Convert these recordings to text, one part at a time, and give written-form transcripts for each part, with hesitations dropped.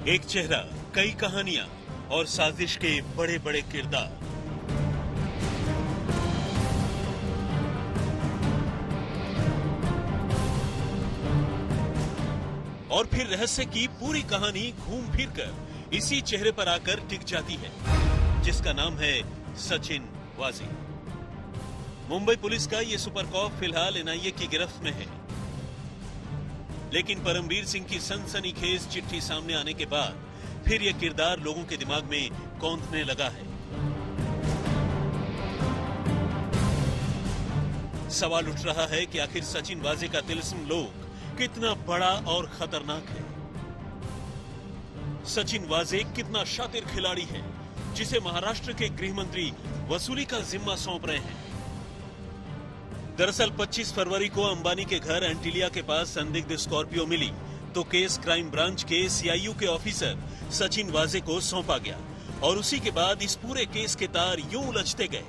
एक चेहरा, कई कहानियां और साजिश के बड़े बड़े किरदार। और फिर रहस्य की पूरी कहानी घूम फिर कर इसी चेहरे पर आकर टिक जाती है, जिसका नाम है सचिन वाजे। मुंबई पुलिस का ये सुपर कॉप फिलहाल एनआईए की गिरफ्त में है, लेकिन परमवीर सिंह की सनसनीखेज चिट्ठी सामने आने के बाद फिर यह किरदार लोगों के दिमाग में कौंधने लगा है। सवाल उठ रहा है कि आखिर सचिन वाजे का तिलिस्म लोक कितना बड़ा और खतरनाक है। सचिन वाजे कितना शातिर खिलाड़ी है, जिसे महाराष्ट्र के गृह मंत्री वसूली का जिम्मा सौंप रहे हैं। दरअसल 25 फरवरी को अंबानी के घर एंटीलिया के पास संदिग्ध स्कॉर्पियो मिली, तो केस क्राइम ब्रांच के सीआईयू के ऑफिसर सचिन वाजे को सौंपा गया और उसी के बाद इस पूरे केस के तार यूं उलझते गए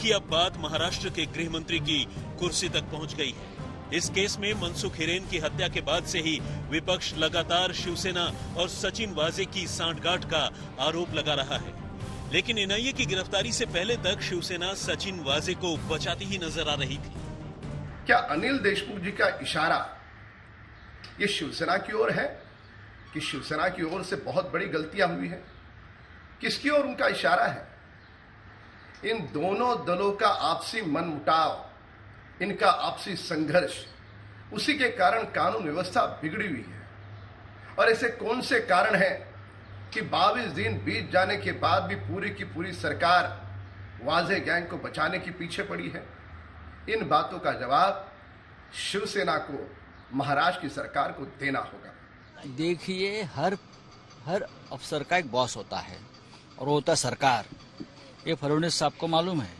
कि अब बात महाराष्ट्र के गृह मंत्री की कुर्सी तक पहुंच गई है। इस केस में मनसुख हिरेन की हत्या के बाद से ही विपक्ष लगातार शिवसेना और सचिन वाजे की सांठगांठ का आरोप लगा रहा है, लेकिन एनआईए की गिरफ्तारी से पहले तक शिवसेना सचिन वाजे को बचाती ही नजर आ रही थी। क्या अनिल देशमुख जी का इशारा ये शिवसेना की ओर है कि शिवसेना की ओर से बहुत बड़ी गलतियां हुई है? किसकी ओर उनका इशारा है? इन दोनों दलों का आपसी मनमुटाव, इनका आपसी संघर्ष, उसी के कारण कानून व्यवस्था बिगड़ी हुई है। और ऐसे कौन से कारण हैं कि 22 दिन बीत जाने के बाद भी पूरी की पूरी सरकार वाजे गैंग को बचाने की पीछे पड़ी है? इन बातों का जवाब शिवसेना को, महाराष्ट्र की सरकार को देना होगा। देखिए, हर अफसर का एक बॉस होता है और वो होता है सरकार। ये फडणवीस साहब को मालूम है,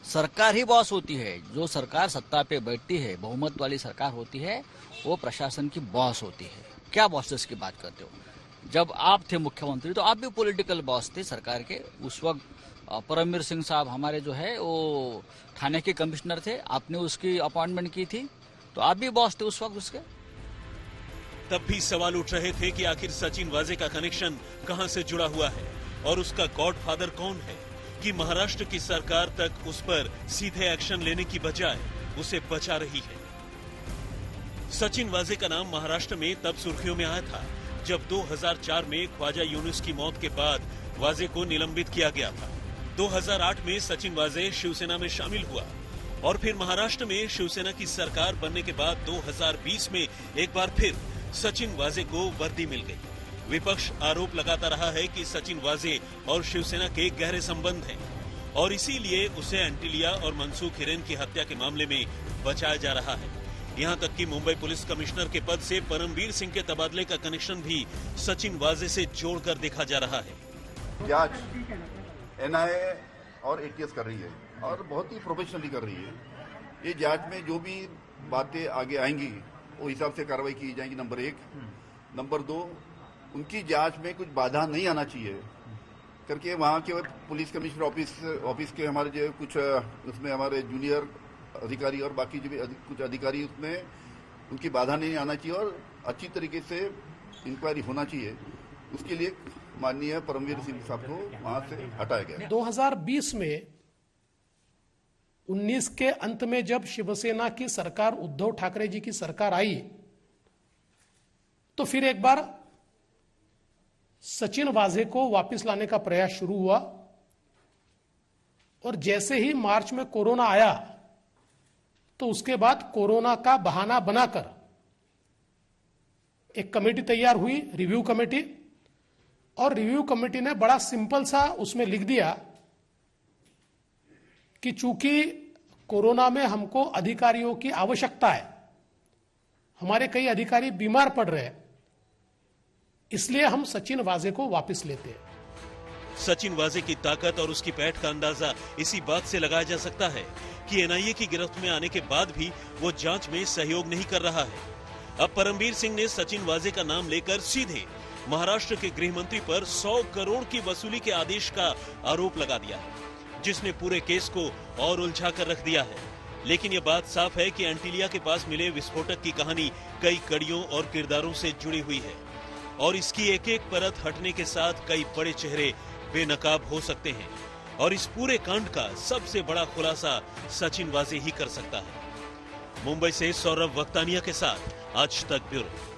सरकार ही बॉस होती है। जो सरकार सत्ता पे बैठती है, बहुमत वाली सरकार होती है, वो प्रशासन की बॉस होती है। क्या बॉसेस की बात करते हो? जब आप थे मुख्यमंत्री तो आप भी पॉलिटिकल बॉस थे सरकार के। उस वक्त परमवीर सिंह साहब हमारे जो है वो थाने के कमिश्नर थे, आपने उसकी अपॉइंटमेंट की थी, तो आप भी बॉस थे उस वक्त उसके। तब भी सवाल उठ रहे थे कि आखिर सचिन वाजे का कनेक्शन कहां से जुड़ा हुआ है और उसका गॉडफादर कौन है कि महाराष्ट्र की सरकार तक उस पर सीधे एक्शन लेने की बजाय उसे बचा रही है। सचिन वाजे का नाम महाराष्ट्र में तब सुर्खियों में आया था जब 2004 में ख्वाजा यूनुस की मौत के बाद वाजे को निलंबित किया गया था। 2008 में सचिन वाजे शिवसेना में शामिल हुआ और फिर महाराष्ट्र में शिवसेना की सरकार बनने के बाद 2020 में एक बार फिर सचिन वाजे को वर्दी मिल गई। विपक्ष आरोप लगाता रहा है कि सचिन वाजे और शिवसेना के गहरे संबंध हैं और इसीलिए उसे एंटीलिया और मनसुख हिरेन की हत्या के मामले में बचाया जा रहा है। यहाँ तक कि मुंबई पुलिस कमिश्नर के पद से परमवीर सिंह के तबादले का कनेक्शन भी सचिन वाजे से जोड़कर देखा जा रहा है। जांच एनआईए और एटीएस कर रही है और बहुत ही प्रोफेशनली कर रही है। ये जांच में जो भी बातें आगे आएंगी वो हिसाब से कार्रवाई की जाएगी, नंबर 1। नंबर 2, उनकी जांच में कुछ बाधा नहीं आना चाहिए करके वहाँ के पुलिस कमिश्नर ऑफिस के हमारे जो कुछ उसमें हमारे जूनियर अधिकारी और बाकी जो भी कुछ अधिकारी, उसमें उनकी बाधा नहीं आना चाहिए और अच्छी तरीके से इंक्वायरी होना चाहिए। उसके लिए माननीय परमवीर सिंह साहब को वहां से हटाया गया। 2020 में 19 के अंत में जब शिवसेना की सरकार, उद्धव ठाकरे जी की सरकार आई, तो फिर एक बार सचिन वाजे को वापस लाने का प्रयास शुरू हुआ और जैसे ही मार्च में कोरोना आया तो उसके बाद कोरोना का बहाना बनाकर एक कमेटी तैयार हुई, रिव्यू कमेटी, और रिव्यू कमेटी ने बड़ा सिंपल सा उसमें लिख दिया कि चूंकि कोरोना में हमको अधिकारियों की आवश्यकता है, हमारे कई अधिकारी बीमार पड़ रहे हैं, इसलिए हम सचिन वाजे को वापस लेते हैं। सचिन वाजे की ताकत और उसकी पैठ का अंदाजा इसी बात से लगाया जा सकता है कि एनआईए की गिरफ्त में आने के बाद भी वो जांच में सहयोग नहीं कर रहा है। अब परमवीर सिंह ने सचिन वाजे का नाम लेकर सीधे महाराष्ट्र के गृह मंत्री पर 100 करोड़ की वसूली के आदेश का आरोप लगा दिया है, जिसने पूरे केस को और उलझा कर रख दिया है। लेकिन यह बात साफ है कि एंटीलिया के पास मिले विस्फोटक की कहानी कई कड़ियों और किरदारों से जुड़ी हुई है। और इसकी एक एक परत हटने के साथ कई बड़े चेहरे बेनकाब हो सकते हैं और इस पूरे कांड का सबसे बड़ा खुलासा सचिन वाजे ही कर सकता है। मुंबई से सौरभ वक्तानिया के साथ आज तक ब्यूरो।